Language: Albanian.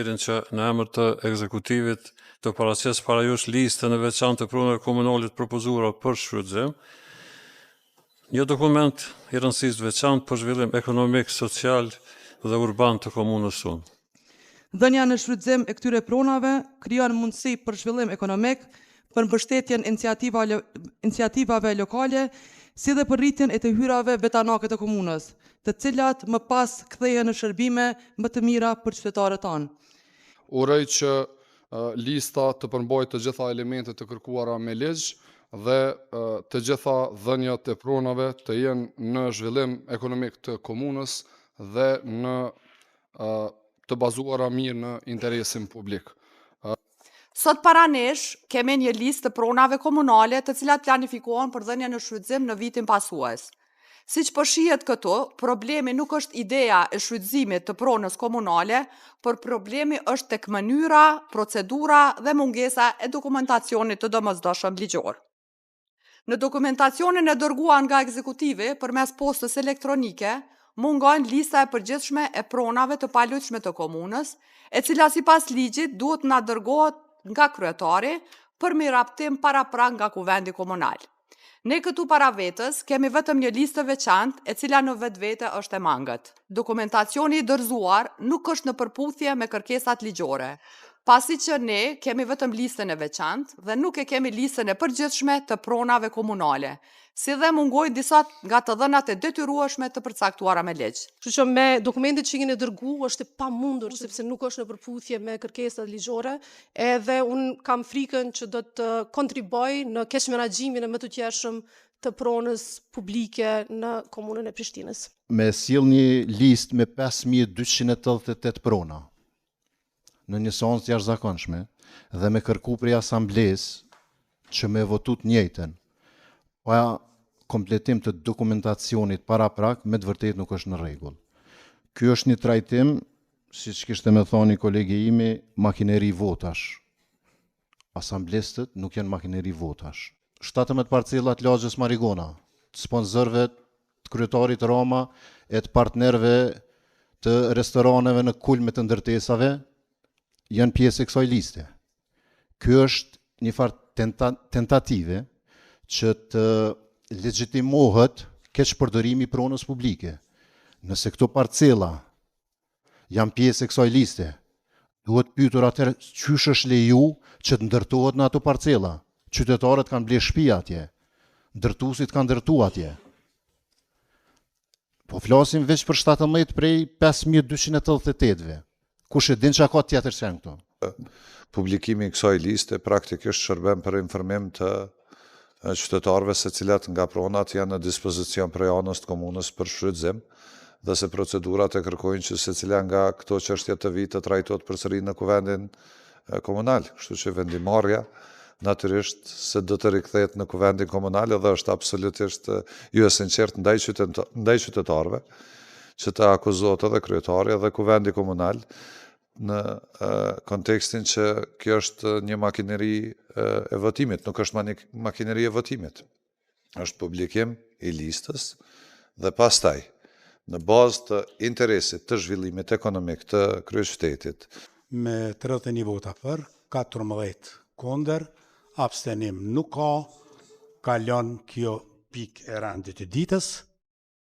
Që në emër të ekzekutivit të paraqes para jush listën e veçantë të pronave komunale të propozuara për shfrytëzim, një dokument i rëndësisë veçantë për zhvillim ekonomik, social dhe urban të komunës tonë. Dhënia në shfrytëzim e këtyre pronave krijon mundësi për zhvillim ekonomik, për mbështetjen iniciativave lokale, si dhe për rritjen e të hyrave vetanake të komunës, të cilat më pas kthehen në shërbime më të mira për qytetarët tanë. Uroj që lista të përmbajë të gjitha elementet të kërkuara me ligj dhe të gjitha dhënjat e pronave të jenë në zhvillim ekonomik të komunës dhe në të bazuara mirë në interesin publik. Sot para nesh kemi një listë të pronave komunale të cilat planifikohen për dhënien në shfrytëzim në vitin pasues. Siç po shihet këtu, problemi nuk është ideja e shfrytëzimit të pronës komunale, por problemi është tek mënyra, procedura dhe mungesa e dokumentacionit të domosdoshëm ligjor. Në dokumentacionin e dërguar nga ekzekutivi përmes postës elektronike, mungon lista e përgjithshme e pronave të palojshme të komunës, e cila sipas ligjit duhet na dërgohet nga kryetari për miraptim paraprak nga kuvendi komunal. Ne këtu para vetës kemi vetëm një listë veçantë e cila në vetvete është e mangët. Dokumentacioni i dorëzuar nuk është në përputhje me kërkesat ligjore, pasi që ne kemi vetëm listën e veçantë dhe nuk e kemi listën e përgjithshme të pronave komunale, si dhe mungojnë disa nga të dhënat e detyrueshme të përcaktuara me ligj. Kështu që me dokumentin që keni dërguar është e pamundur sepse nuk është në përputhje me kërkesat ligjore, edhe un kam frikën që do të kontribuoj në keq menaxhimin e më të qershëm të pronës publike në komunën e Prishtinës. Me sjell një listë me 5288 prona në një seancë të jashtëzakonshme dhe me kërku prej asamblesë që me votu të njëjtën, pa kompletim të dokumentacionit paraprak, me të vërtet nuk është në rregull. Ky është një trajtim, siç kishte më thënë kolegi imi, makineri votash. Asamblestët nuk janë makineri votash. 17 parcella të lagjës Marigona, të sponsorëve të kryetarit Roma e të partnerëve të restoraneve në kulme të ndërtesave janë pjesë e kësaj liste. Ky është një farë tentative që të legjitimohet keqpërdorimi i pronës publike. Nëse këto parcella janë pjesë e kësaj liste, duhet pyetur atëherë çysh është leju që të ndërtohet në ato parcella. Qytetarët kanë bler shtëpi atje, ndërtuesit kanë ndërtu atje. Po flasim veç për 17 prej 5288-ve. Kush e din çka ka tjetër se këto? Publikimi i kësaj liste praktikisht shërben për informim të qytetarëve se cilat nga pronat janë në dispozicion prej anës të komunës për shfrytëzim dhe se procedurat e kërkojnë që secila nga këto çështje të vitë të trajtohet përsëri në kuvendin komunal, kështu që vendimarrja natyrisht se do të rikthehet në kuvendin komunal dhe është absolutisht jo e sinqert ndaj qytetarëve që të akuzohet edhe kryetari edhe kuvendi komunal në kontekstin që kjo është një makineri e votimit, nuk është makineri e votimit. Është publikim i listës dhe pastaj në bazë të interesit të zhvillimit ekonomik të kryeqytetit. Me 31 vota për, 14 kundër, abstenim nuk ka, kalon kjo pikë e rëndit të ditës.